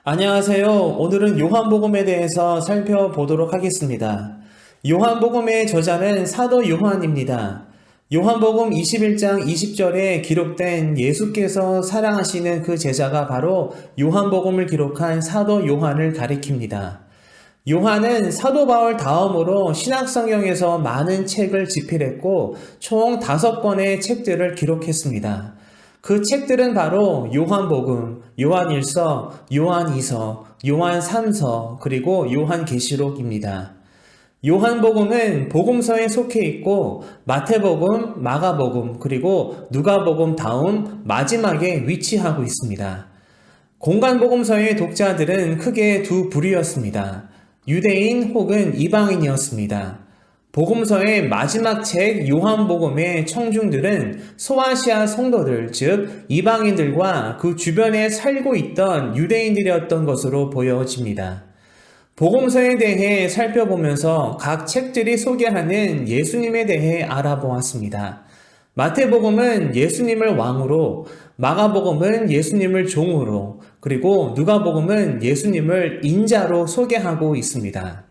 안녕하세요. 오늘은 요한복음에 대해서 살펴보도록 하겠습니다. 요한복음의 저자는 사도 요한입니다. 요한복음 21장 20절에 기록된 예수께서 사랑하시는 그 제자가 바로 요한복음을 기록한 사도 요한을 가리킵니다. 요한은 사도 바울 다음으로 신약성경에서 많은 책을 집필했고 총 5권의 책들을 기록했습니다. 그 책들은 바로 요한복음, 요한일서, 요한이서, 요한3서, 그리고 요한계시록입니다. 요한복음은 복음서에 속해 있고 마태복음, 마가복음, 그리고 누가복음 다음 마지막에 위치하고 있습니다. 공간복음서의 독자들은 크게 두 부류였습니다. 유대인 혹은 이방인이었습니다. 복음서의 마지막 책 요한복음의 청중들은 소아시아 성도들, 즉 이방인들과 그 주변에 살고 있던 유대인들이었던 것으로 보여집니다. 복음서에 대해 살펴보면서 각 책들이 소개하는 예수님에 대해 알아보았습니다. 마태복음은 예수님을 왕으로, 마가복음은 예수님을 종으로, 그리고 누가복음은 예수님을 인자로 소개하고 있습니다.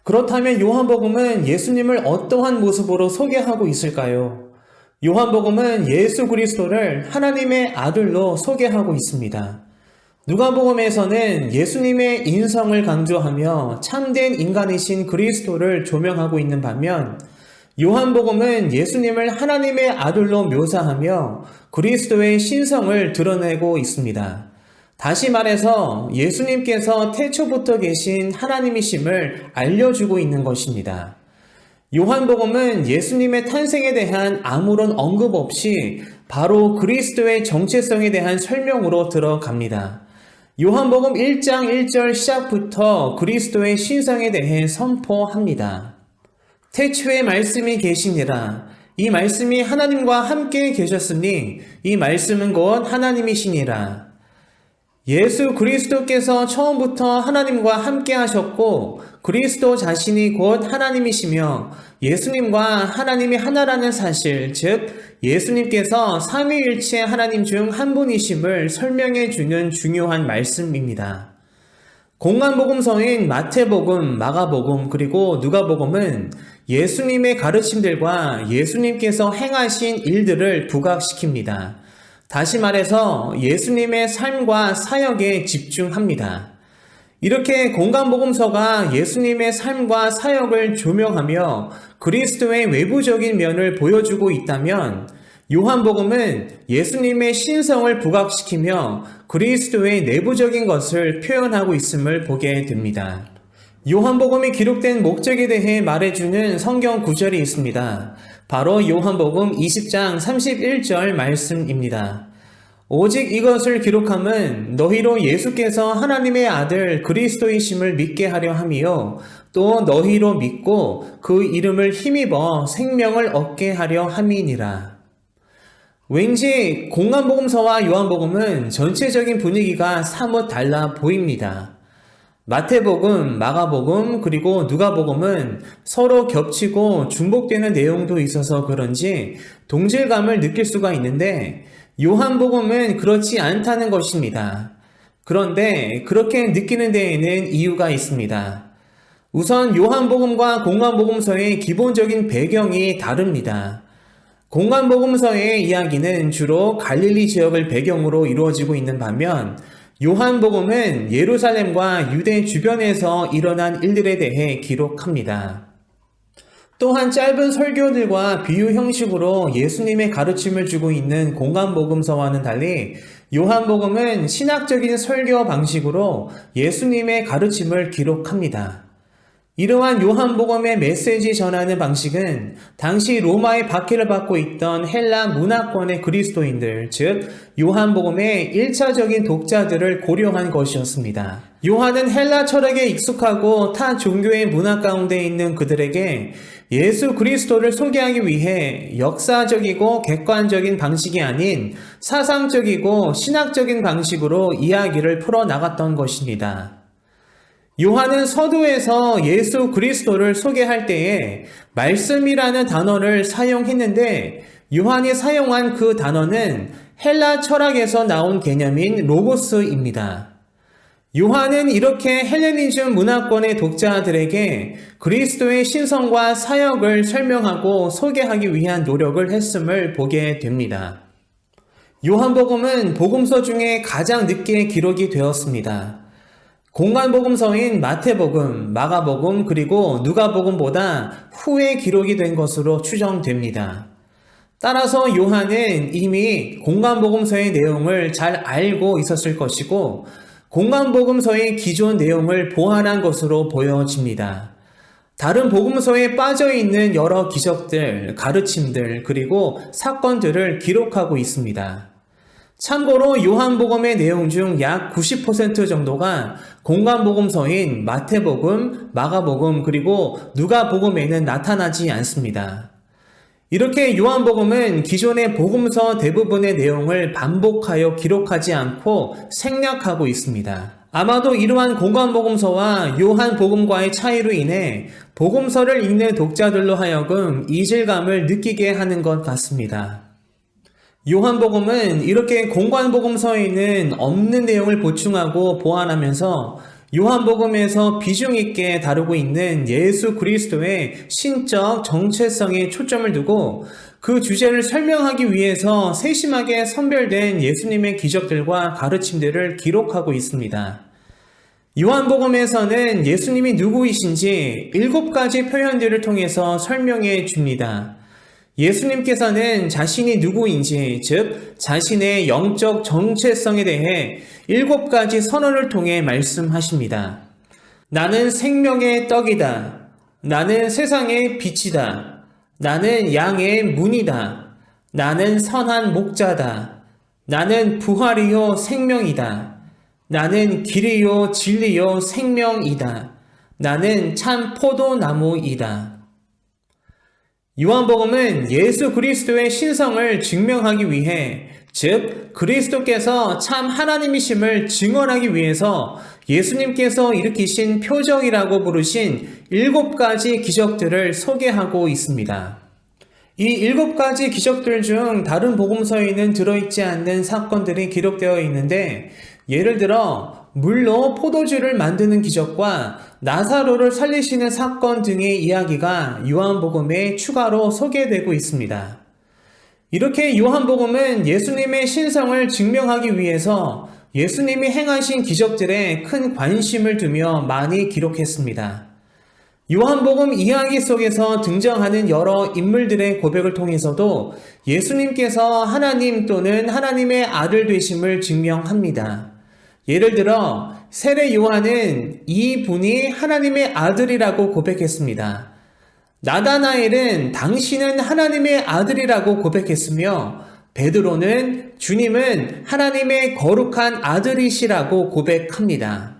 그렇다면 요한복음은 예수님을 어떠한 모습으로 소개하고 있을까요? 요한복음은 예수 그리스도를 하나님의 아들로 소개하고 있습니다. 누가복음에서는 예수님의 인성을 강조하며 참된 인간이신 그리스도를 조명하고 있는 반면 요한복음은 예수님을 하나님의 아들로 묘사하며 그리스도의 신성을 드러내고 있습니다. 다시 말해서 예수님께서 태초부터 계신 하나님이심을 알려주고 있는 것입니다. 요한복음은 예수님의 탄생에 대한 아무런 언급 없이 바로 그리스도의 정체성에 대한 설명으로 들어갑니다. 요한복음 1장 1절 시작부터 그리스도의 신성에 대해 선포합니다. 태초에 말씀이 계시니라. 이 말씀이 하나님과 함께 계셨으니 이 말씀은 곧 하나님이시니라. 예수 그리스도께서 처음부터 하나님과 함께 하셨고 그리스도 자신이 곧 하나님이시며 예수님과 하나님이 하나라는 사실, 즉 예수님께서 삼위일체 하나님 중 한 분이심을 설명해 주는 중요한 말씀입니다. 공간복음서인 마태복음, 마가복음, 그리고 누가복음은 예수님의 가르침들과 예수님께서 행하신 일들을 부각시킵니다. 다시 말해서 예수님의 삶과 사역에 집중합니다. 이렇게 공간복음서가 예수님의 삶과 사역을 조명하며 그리스도의 외부적인 면을 보여주고 있다면 요한복음은 예수님의 신성을 부각시키며 그리스도의 내부적인 것을 표현하고 있음을 보게 됩니다. 요한복음이 기록된 목적에 대해 말해주는 성경 구절이 있습니다. 바로 요한복음 20장 31절 말씀입니다. 오직 이것을 기록함은 너희로 예수께서 하나님의 아들 그리스도이심을 믿게 하려 함이요 또 너희로 믿고 그 이름을 힘입어 생명을 얻게 하려 함이니라. 왠지 공간복음서와 요한복음은 전체적인 분위기가 사뭇 달라 보입니다. 마태복음, 마가복음, 그리고 누가복음은 서로 겹치고 중복되는 내용도 있어서 그런지 동질감을 느낄 수가 있는데 요한복음은 그렇지 않다는 것입니다. 그런데 그렇게 느끼는 데에는 이유가 있습니다. 우선 요한복음과 공간복음서의 기본적인 배경이 다릅니다. 공간복음서의 이야기는 주로 갈릴리 지역을 배경으로 이루어지고 있는 반면 요한복음은 예루살렘과 유대 주변에서 일어난 일들에 대해 기록합니다. 또한 짧은 설교들과 비유 형식으로 예수님의 가르침을 주고 있는 공간복음서와는 달리 요한복음은 신학적인 설교 방식으로 예수님의 가르침을 기록합니다. 이러한 요한복음의 메시지 전하는 방식은 당시 로마의 박해를 받고 있던 헬라 문화권의 그리스도인들, 즉 요한복음의 1차적인 독자들을 고려한 것이었습니다. 요한은 헬라 철학에 익숙하고 타 종교의 문화 가운데 있는 그들에게 예수 그리스도를 소개하기 위해 역사적이고 객관적인 방식이 아닌 사상적이고 신학적인 방식으로 이야기를 풀어나갔던 것입니다. 요한은 서두에서 예수 그리스도를 소개할 때에 말씀이라는 단어를 사용했는데 요한이 사용한 그 단어는 헬라 철학에서 나온 개념인 로고스입니다. 요한은 이렇게 헬레니즘 문화권의 독자들에게 그리스도의 신성과 사역을 설명하고 소개하기 위한 노력을 했음을 보게 됩니다. 요한복음은 복음서 중에 가장 늦게 기록이 되었습니다. 공관복음서인 마태복음, 마가복음, 그리고 누가복음보다 후에 기록이 된 것으로 추정됩니다. 따라서 요한은 이미 공관복음서의 내용을 잘 알고 있었을 것이고 공관복음서의 기존 내용을 보완한 것으로 보여집니다. 다른 복음서에 빠져있는 여러 기적들, 가르침들, 그리고 사건들을 기록하고 있습니다. 참고로 요한복음의 내용 중 약 90% 정도가 공관복음서인 마태복음, 마가복음, 그리고 누가복음에는 나타나지 않습니다. 이렇게 요한복음은 기존의 복음서 대부분의 내용을 반복하여 기록하지 않고 생략하고 있습니다. 아마도 이러한 공관복음서와 요한복음과의 차이로 인해 복음서를 읽는 독자들로 하여금 이질감을 느끼게 하는 것 같습니다. 요한복음은 이렇게 공관복음서에는 없는 내용을 보충하고 보완하면서 요한복음에서 비중 있게 다루고 있는 예수 그리스도의 신적 정체성에 초점을 두고 그 주제를 설명하기 위해서 세심하게 선별된 예수님의 기적들과 가르침들을 기록하고 있습니다. 요한복음에서는 예수님이 누구이신지 7가지 표현들을 통해서 설명해 줍니다. 예수님께서는 자신이 누구인지, 즉 자신의 영적 정체성에 대해 7가지 선언을 통해 말씀하십니다. 나는 생명의 떡이다. 나는 세상의 빛이다. 나는 양의 문이다. 나는 선한 목자다. 나는 부활이요 생명이다. 나는 길이요 진리요 생명이다. 나는 참 포도나무이다. 요한복음은 예수 그리스도의 신성을 증명하기 위해, 즉 그리스도께서 참 하나님이심을 증언하기 위해서 예수님께서 일으키신 표적이라고 부르신 7가지 기적들을 소개하고 있습니다. 이 7가지 기적들 중 다른 복음서에는 들어있지 않는 사건들이 기록되어 있는데, 예를 들어 물로 포도주를 만드는 기적과 나사로를 살리시는 사건 등의 이야기가 요한복음에 추가로 소개되고 있습니다. 이렇게 요한복음은 예수님의 신성을 증명하기 위해서 예수님이 행하신 기적들에 큰 관심을 두며 많이 기록했습니다. 요한복음 이야기 속에서 등장하는 여러 인물들의 고백을 통해서도 예수님께서 하나님 또는 하나님의 아들 되심을 증명합니다. 예를 들어 세례 요한은 이 분이 하나님의 아들이라고 고백했습니다. 나다나엘은 당신은 하나님의 아들이라고 고백했으며 베드로는 주님은 하나님의 거룩한 아들이시라고 고백합니다.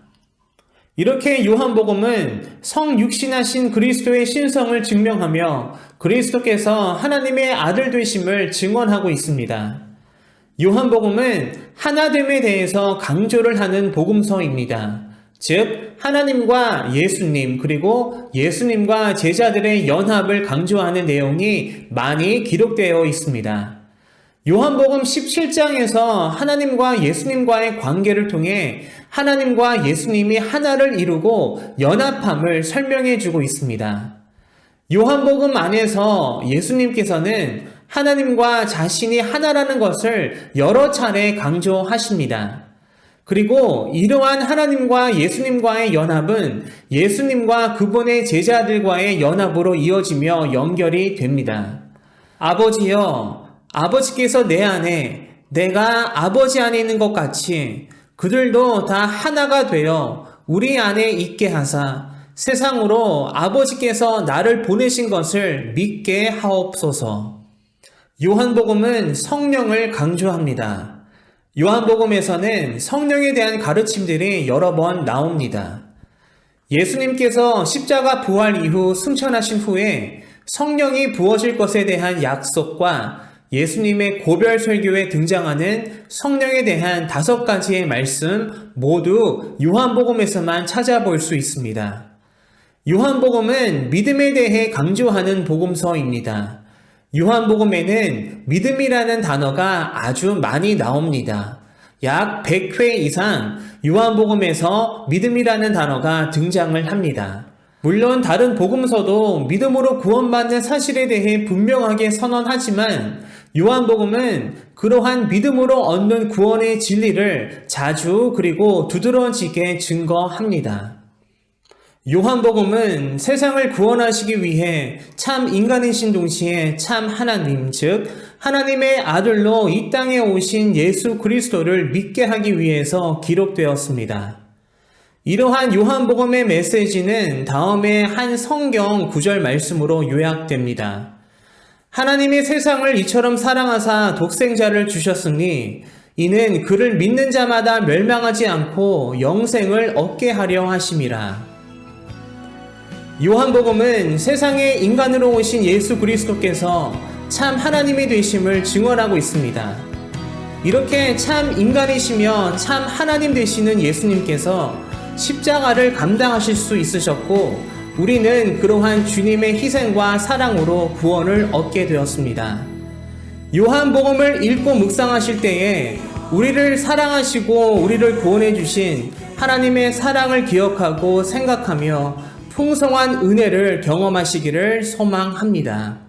이렇게 요한복음은 성육신하신 그리스도의 신성을 증명하며 그리스도께서 하나님의 아들 되심을 증언하고 있습니다. 요한복음은 하나됨에 대해서 강조를 하는 복음서입니다. 즉 하나님과 예수님 그리고 예수님과 제자들의 연합을 강조하는 내용이 많이 기록되어 있습니다. 요한복음 17장에서 하나님과 예수님과의 관계를 통해 하나님과 예수님이 하나를 이루고 연합함을 설명해 주고 있습니다. 요한복음 안에서 예수님께서는 하나님과 자신이 하나라는 것을 여러 차례 강조하십니다. 그리고 이러한 하나님과 예수님과의 연합은 예수님과 그분의 제자들과의 연합으로 이어지며 연결이 됩니다. 아버지여, 아버지께서 내 안에, 내가 아버지 안에 있는 것 같이 그들도 다 하나가 되어 우리 안에 있게 하사 세상으로 아버지께서 나를 보내신 것을 믿게 하옵소서. 요한복음은 성령을 강조합니다. 요한복음에서는 성령에 대한 가르침들이 여러 번 나옵니다. 예수님께서 십자가 부활 이후 승천하신 후에 성령이 부어질 것에 대한 약속과 예수님의 고별 설교에 등장하는 성령에 대한 5가지의 말씀 모두 요한복음에서만 찾아볼 수 있습니다. 요한복음은 믿음에 대해 강조하는 복음서입니다. 요한복음에는 믿음이라는 단어가 아주 많이 나옵니다. 약 100회 이상 요한복음에서 믿음이라는 단어가 등장을 합니다. 물론 다른 복음서도 믿음으로 구원받는 사실에 대해 분명하게 선언하지만 요한복음은 그러한 믿음으로 얻는 구원의 진리를 자주 그리고 두드러지게 증거합니다. 요한복음은 세상을 구원하시기 위해 참 인간이신 동시에 참 하나님, 즉 하나님의 아들로 이 땅에 오신 예수 그리스도를 믿게 하기 위해서 기록되었습니다. 이러한 요한복음의 메시지는 다음에 한 성경 구절 말씀으로 요약됩니다. 하나님이 세상을 이처럼 사랑하사 독생자를 주셨으니 이는 그를 믿는 자마다 멸망하지 않고 영생을 얻게 하려 하심이라. 요한복음은 세상에 인간으로 오신 예수 그리스도께서 참 하나님이 되심을 증언하고 있습니다. 이렇게 참 인간이시며 참 하나님 되시는 예수님께서 십자가를 감당하실 수 있으셨고 우리는 그러한 주님의 희생과 사랑으로 구원을 얻게 되었습니다. 요한복음을 읽고 묵상하실 때에 우리를 사랑하시고 우리를 구원해 주신 하나님의 사랑을 기억하고 생각하며 풍성한 은혜를 경험하시기를 소망합니다.